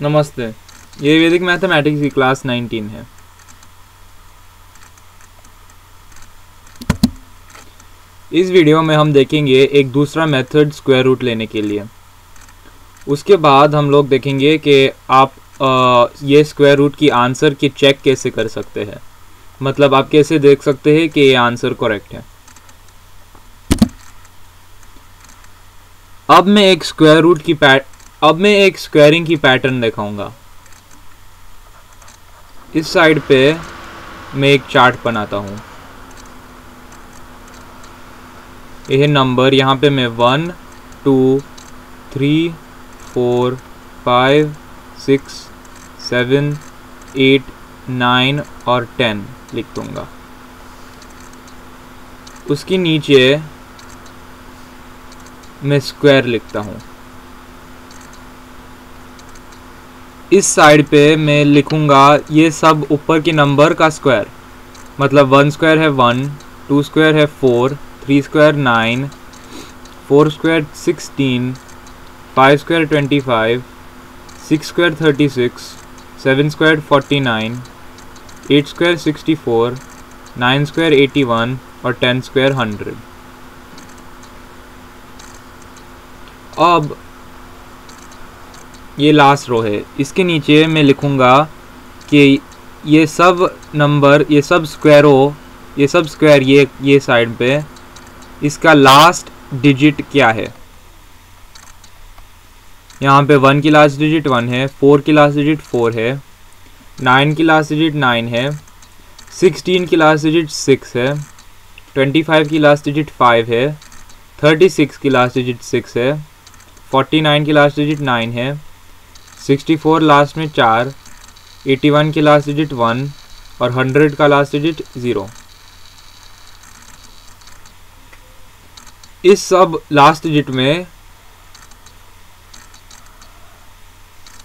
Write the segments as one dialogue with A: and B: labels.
A: नमस्ते, ये वैदिक मैथमेटिक्स की क्लास 19 है। इस वीडियो में हम देखेंगे एक दूसरा मेथड स्क्वायर रूट लेने के लिए। उसके बाद हम लोग देखेंगे कि आप ये स्क्वायर रूट की आंसर की चेक कैसे कर सकते हैं, मतलब आप कैसे देख सकते हैं कि ये आंसर करेक्ट है। अब मैं एक स्क्वायरिंग की पैटर्न दिखाऊंगा। इस साइड पे मैं एक चार्ट बनाता हूँ। यह नंबर यहाँ पे मैं 1 2 3 4 5 6 7 8 9 और 10 लिख दूंगा। उसके नीचे मैं स्क्वायर लिखता हूँ। इस साइड पे मैं लिखूंगा ये सब ऊपर के नंबर का स्क्वायर, मतलब 1 स्क्वायर है 1, 2 स्क्वायर है 4, 3 square 9, 4 square 16, 5 square 25, 6 square 36, 7 square 49, 8 square 64, 9 square 81 और 10 स्क्वायर 100। अब ये लास्ट रो है। इसके नीचे मैं लिखूंगा कि ये सब नंबर, ये सब स्क्वायर ये साइड पे इसका लास्ट डिजिट क्या है। यहाँ पे 1 की लास्ट डिजिट 1 है, 4 की लास्ट डिजिट 4 है, 9 की लास्ट डिजिट 9 है, 16 की लास्ट डिजिट 6 है, 25 की लास्ट डिजिट 5 है, 36 की लास्ट डिजिट 6 है, 49 की लास्ट डिजिट 9 है, 64 लास्ट में 4, 81 की लास्ट डिजिट 1 और 100 का लास्ट डिजिट 0। इस सब लास्ट डिजिट में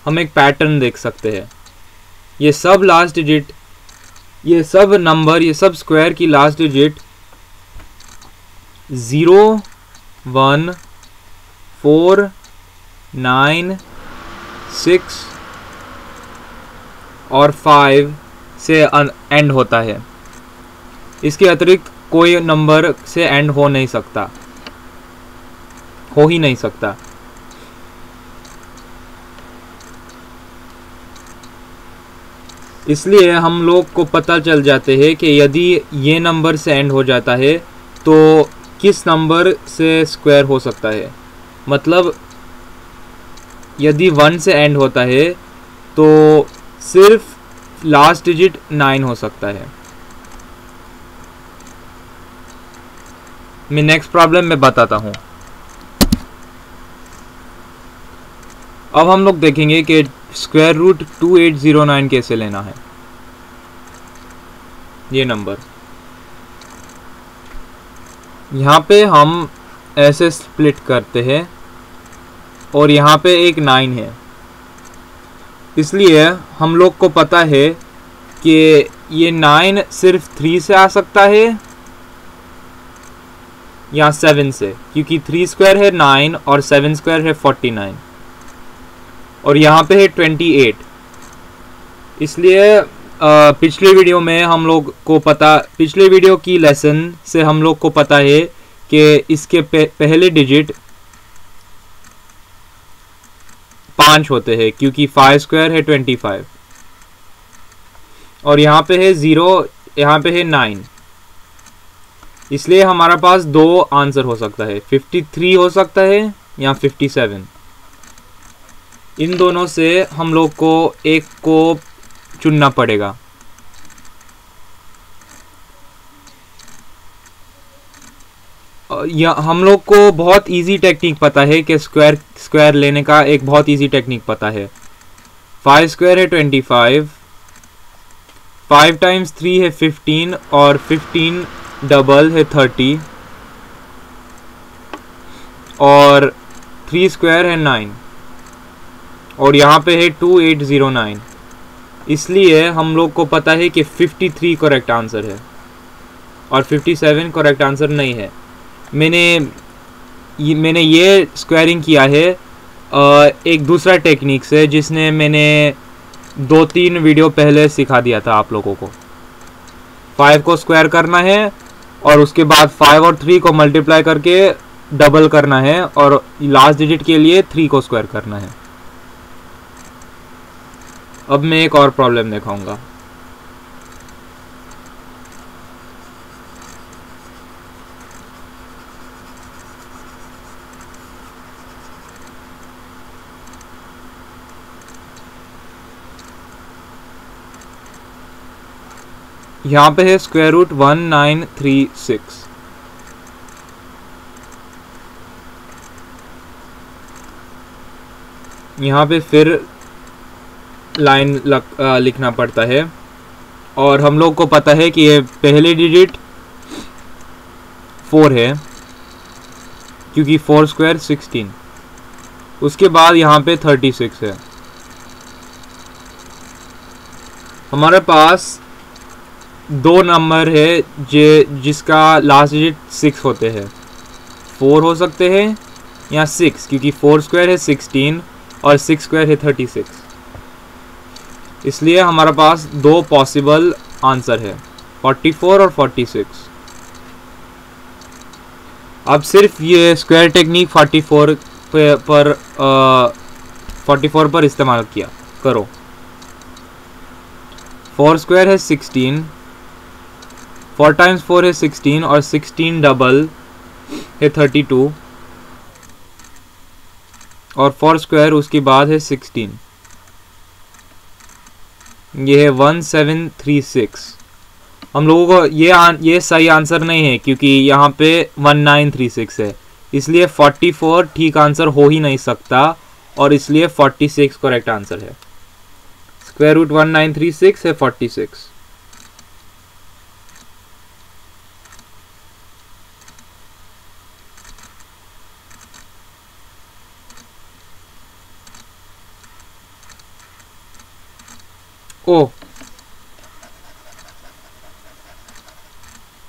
A: हम एक पैटर्न देख सकते हैं। ये सब लास्ट डिजिट, ये सब नंबर, ये सब स्क्वायर की लास्ट डिजिट 0 1 4 9 6 और 5 से एंड होता है। इसके अतिरिक्त कोई नंबर से एंड हो ही नहीं सकता। इसलिए हम लोग को पता चल जाते हैं कि यदि ये नंबर से एंड हो जाता है तो किस नंबर से स्क्वायर हो सकता है। मतलब यदि 1 से एंड होता है तो सिर्फ लास्ट डिजिट 9 हो सकता है। मैं नेक्स्ट प्रॉब्लम में बताता हूँ। अब हम लोग देखेंगे कि स्क्वायर रूट 2809 कैसे लेना है। ये नंबर यहाँ पे हम ऐसे स्प्लिट करते हैं और यहाँ पे एक 9 है, इसलिए हम लोग को पता है कि ये 9 सिर्फ 3 से आ सकता है या 7 से, क्योंकि 3 स्क्वायर है 9 और 7 स्क्वायर है 49 और यहाँ पे है 28। इसलिए पिछले वीडियो की लेसन से हम लोग को पता है कि इसके पहले डिजिट 5 होते हैं, क्योंकि 5 स्क्वायर है 25 और यहाँ पे है 0, यहाँ पे है 9। इसलिए हमारा पास दो आंसर हो सकता है, 53 हो सकता है या 57। इन दोनों से हम लोग को एक को चुनना पड़ेगा। या हम लोग को बहुत इजी टेक्निक पता है कि स्क्वायर लेने का एक बहुत इजी टेक्निक पता है। 5 स्क्वायर है 25, 5 टाइम्स 3 है 15 और 15 डबल है 30 और 3 स्क्वायर है 9 और यहाँ पे है 2809। इसलिए हम लोग को पता है कि 53 करेक्ट आंसर है और 57 करेक्ट आंसर नहीं है। मैंने ये स्क्वायरिंग किया है एक दूसरा टेक्निक से जिसने मैंने 2-3 वीडियो पहले सिखा दिया था आप लोगों को। 5 को स्क्वायर करना है और उसके बाद 5 और 3 को मल्टीप्लाई करके डबल करना है और लास्ट डिजिट के लिए 3 को स्क्वायर करना है। अब मैं एक और प्रॉब्लम दिखाऊंगा। यहाँ पे है स्क्वायर रूट 1936। यहाँ पे फिर लाइन लिखना पड़ता है और हम लोग को पता है कि ये पहले डिजिट 4 है क्योंकि 4 स्क्वायर 16। उसके बाद यहाँ पे 36 है। हमारे पास 2 नंबर है जिसका लास्ट डिजिट 6 होते हैं। 4 हो सकते हैं या 6, क्योंकि 4 स्क्वायर है 16 और 6 स्क्वायर है 36। इसलिए हमारे पास 2 पॉसिबल आंसर है, 44 और 46। अब सिर्फ ये स्क्वायर टेक्निक 44 पर इस्तेमाल किया करो। 4 स्क्वायर है 16, 4 टाइम्स 4 है 16 और 16 डबल है 32 और 4 स्क्वायर उसके बाद है 16। ये है 1736। हम लोगों को ये सही आंसर नहीं है क्योंकि यहाँ पे 1936 है, इसलिए 44 ठीक आंसर हो ही नहीं सकता और इसलिए 46 करेक्ट आंसर है। स्क्वायर रूट 1936 है 46। ओ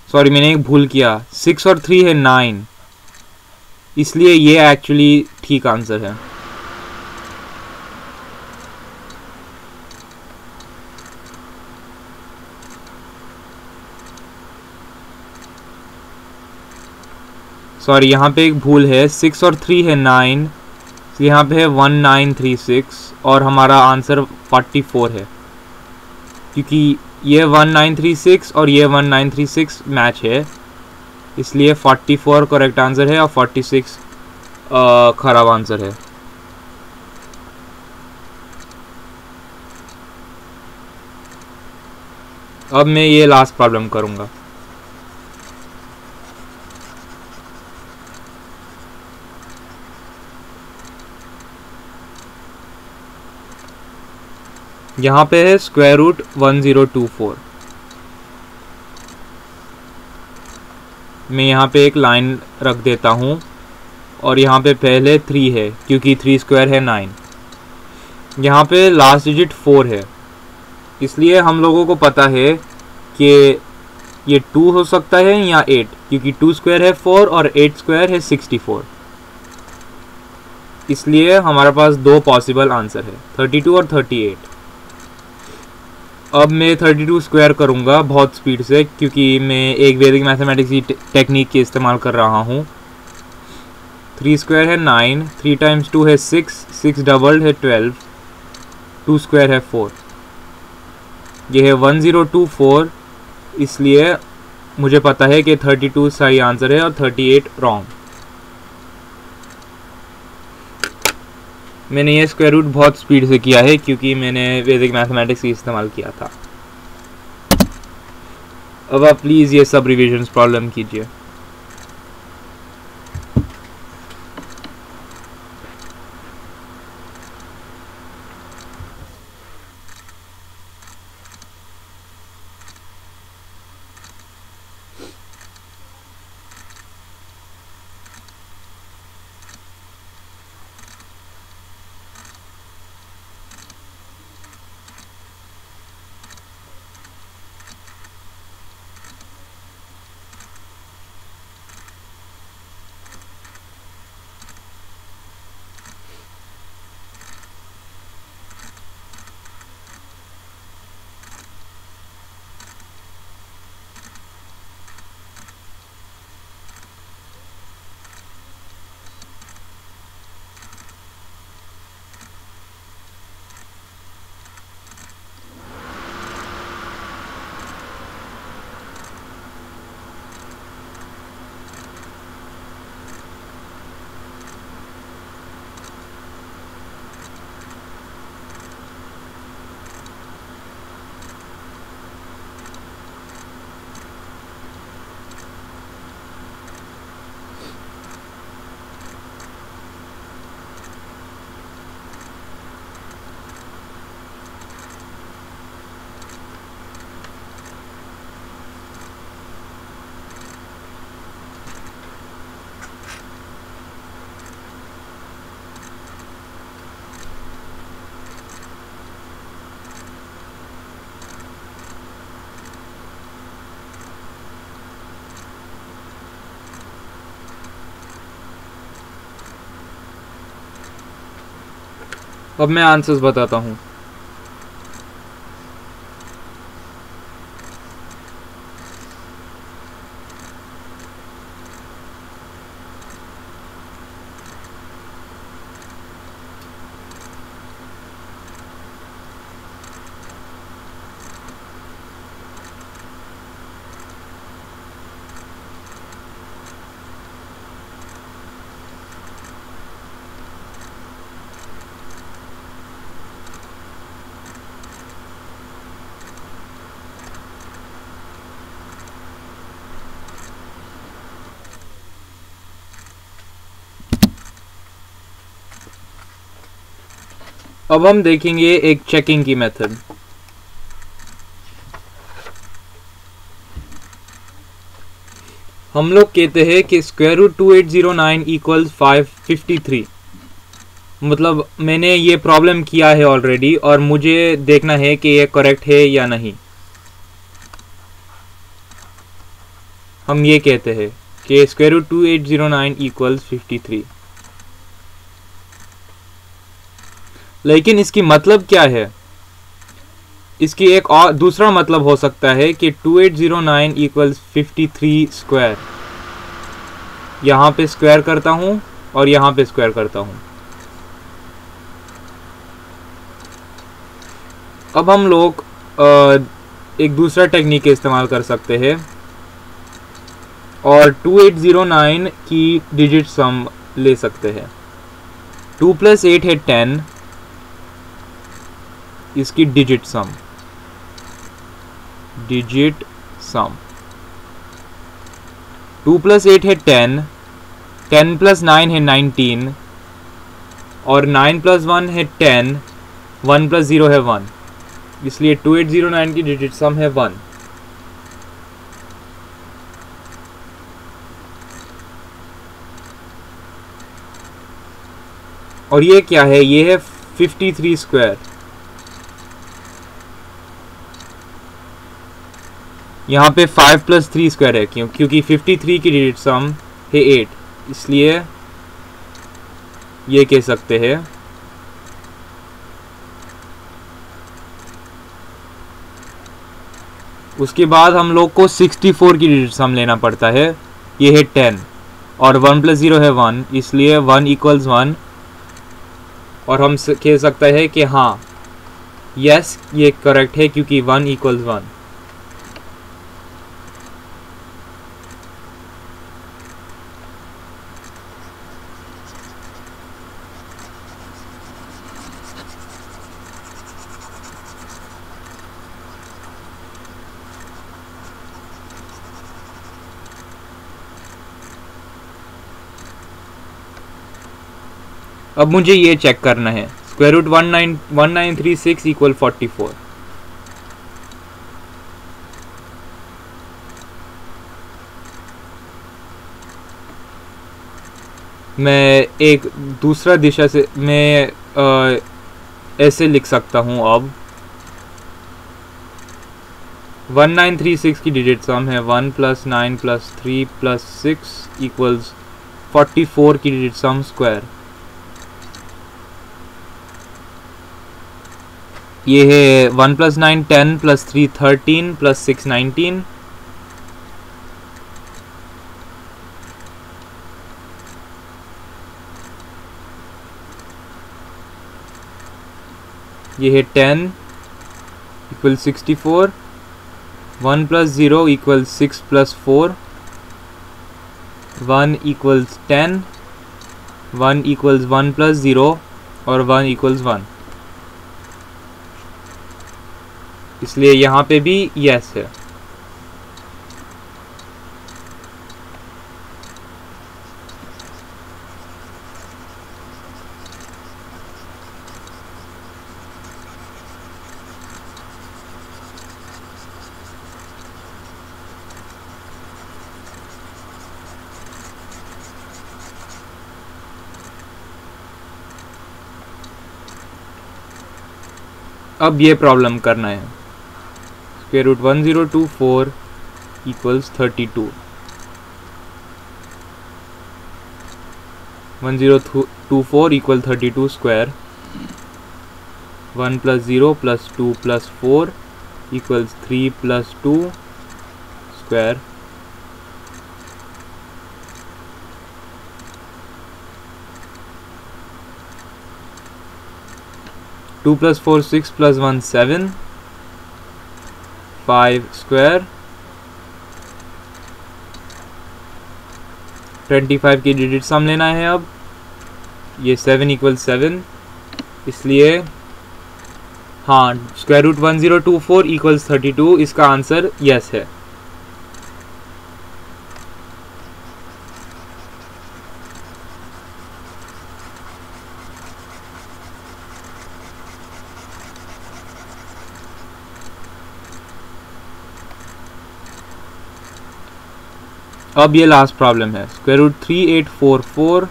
A: सॉरी, मैंने एक भूल किया। 6 और 3 है 9, इसलिए ये एक्चुअली ठीक आंसर है। सॉरी, यहाँ पे एक भूल है। 6 और 3 है 9, यहाँ पे है 1936 और हमारा आंसर 44 है क्योंकि ये 1936 और ये 1936 मैच है, इसलिए 44 करेक्ट आंसर है और 46 खराब आंसर है। अब मैं ये लास्ट प्रॉब्लम करूँगा। यहाँ पे है स्क्वायर रूट 1024। मैं यहाँ पे एक लाइन रख देता हूँ और यहाँ पे पहले 3 है क्योंकि 3 स्क्वायर है 9। यहाँ पे लास्ट डिजिट 4 है, इसलिए हम लोगों को पता है कि ये 2 हो सकता है या 8, क्योंकि 2 स्क्वायर है 4 और 8 स्क्वायर है 64। इसलिए हमारे पास 2 पॉसिबल आंसर है, 32 और 38। अब मैं 32 स्क्वायर करूँगा बहुत स्पीड से क्योंकि मैं एक वैदिक मैथमेटिक्स की टेक्निक के इस्तेमाल कर रहा हूँ। 3 स्क्वायर है 9, 3 टाइम्स 2 है 6, 6 डबल है 12, 2 स्क्वायर है 4। ये है 1024, इसलिए मुझे पता है कि 32 सही आंसर है और 38 रॉन्ग। मैंने ये स्क्वायर रूट बहुत स्पीड से किया है क्योंकि मैंने वैदिक मैथमेटिक्स ही इस्तेमाल किया था। अब आप प्लीज़ ये सब रिविजन्स प्रॉब्लम कीजिए। अब मैं आंसर्स बताता हूँ। अब हम देखेंगे एक चेकिंग की मेथड। हम लोग कहते हैं कि स्क्वायर रूट 2809 इक्वल्स 553। मतलब मैंने ये प्रॉब्लम किया है ऑलरेडी और मुझे देखना है कि ये करेक्ट है या नहीं। हम ये कहते हैं कि स्क्वायर रूट 2809 इक्वल्स 53। लेकिन इसकी मतलब क्या है? इसकी एक और दूसरा मतलब हो सकता है कि 2809 इक्वल्स 53 स्क्वायर। यहाँ पे स्क्वायर करता हूँ और यहाँ पे स्क्वायर करता हूँ। अब हम लोग एक दूसरा टेक्निक इस्तेमाल कर सकते हैं और 2809 की डिजिट सम ले सकते हैं। 2 + 8 है 10, इसकी डिजिट सम 2 + 8 है 10, 10 + 9 है 19 और 9 + 1 है 10, 1 + 0 है 1, इसलिए 2809 की डिजिट सम है 1। और ये क्या है? ये है 53 स्क्वायर। यहाँ पे 5 + 3 स्क्वायर है क्योंकि 53 की डिजिट सम है 8, इसलिए ये कह सकते हैं उसके बाद हम लोग को 64 की डिजिट सम लेना पड़ता है। ये है 10 और 1 + 0 है 1, इसलिए 1 = 1। और हम कह सकते हैं कि हाँ यस ये करेक्ट है क्योंकि 1 = 1। अब मुझे ये चेक करना है स्क्वायर रूट 1936 इक्वल 44। मैं एक दूसरा दिशा से मैं ऐसे लिख सकता हूँ। अब 1936 की डिजिट सम है 1 + 9 + 3 + 6 इक्वल्स 44 की डिजिट सम स्क्वायर। ये है 1 + 9 10 + 3 13 + 6 19। ये है 10 इक्वल 64। 1 + 0 = 6 + 4। 1 = 10। 1 = 1 + 0 और 1 = 1, इसलिए यहाँ पे भी यस है। अब ये प्रॉब्लम करना है square root 1024 equals 32। 1024 = 32 square. 1 + 0 + 2 + 4 = 3 + 2 square. Two plus 4 6 plus 1 7 5 square. 25 की डिजिट सम लेना है अब. ये 7 = 7, इसलिए हाँ √1024 = 32. इसका आंसर यस है. अब ये लास्ट प्रॉब्लम है. √3844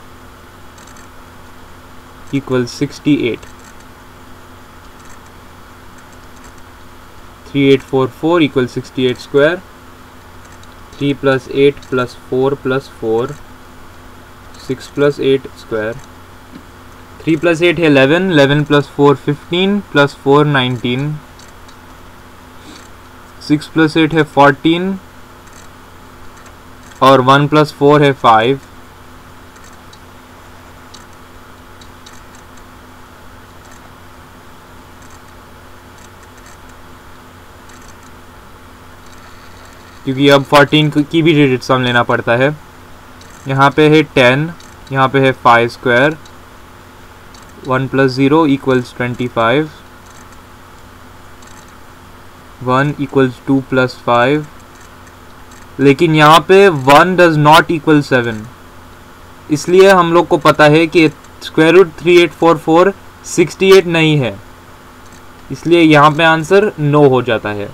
A: = 68. 3844 = 68 square. 3 + 8 + 4 + 4 6 + 8 square. 3 + 8 है 11. 11 + 4 15 + 4 19. 6 + 8 है 14 और 1 + 4 है 5. क्योंकि अब 14 की भी डिजिट सम लेना पड़ता है. यहाँ पे है 10, यहाँ पे है 5 स्क्वायर. 1 + 0 = 25. 1 = 2 + 5. लेकिन यहाँ पे 1 does not equal 7, इसलिए हम लोग को पता है कि √3844 68 नहीं है, इसलिए यहाँ पे आंसर नो हो जाता है.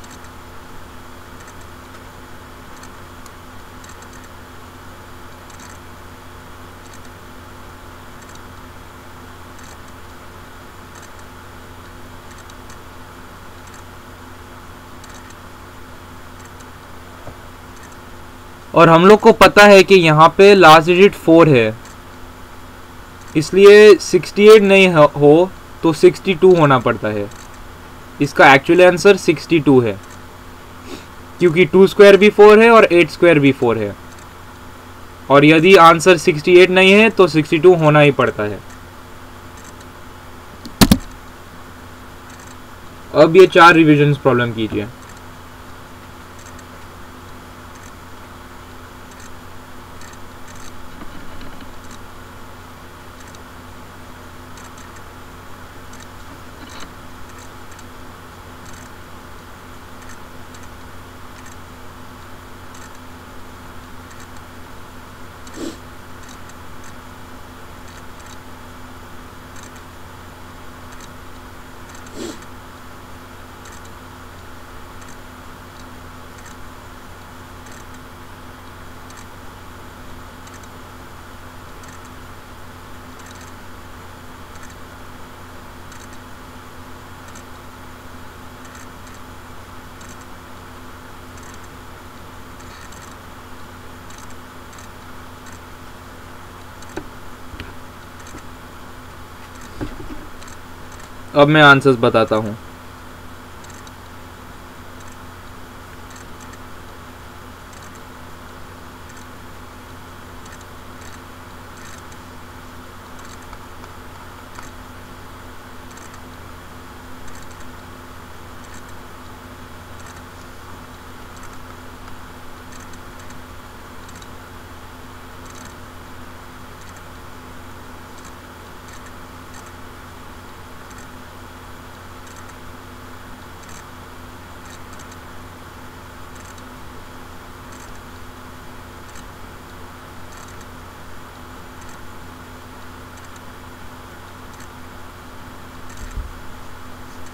A: और हम लोग को पता है कि यहाँ पे लास्ट डिजिट 4 है, इसलिए 68 नहीं हो तो 62 होना पड़ता है. इसका एक्चुअल आंसर 62 है, क्योंकि 2 स्क्वायर भी 4 है और 8 स्क्वायर भी 4 है. और यदि आंसर 68 नहीं है तो 62 होना ही पड़ता है. अब ये 4 रिविजन्स प्रॉब्लम कीजिए. अब मैं आंसर्स बताता हूँ.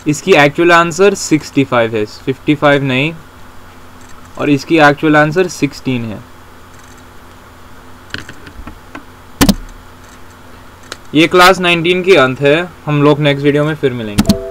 A: इसकी एक्चुअल आंसर 65 है, 55 नहीं. और इसकी एक्चुअल आंसर 16 है. ये क्लास 19 की अंत है. हम लोग नेक्स्ट वीडियो में फिर मिलेंगे.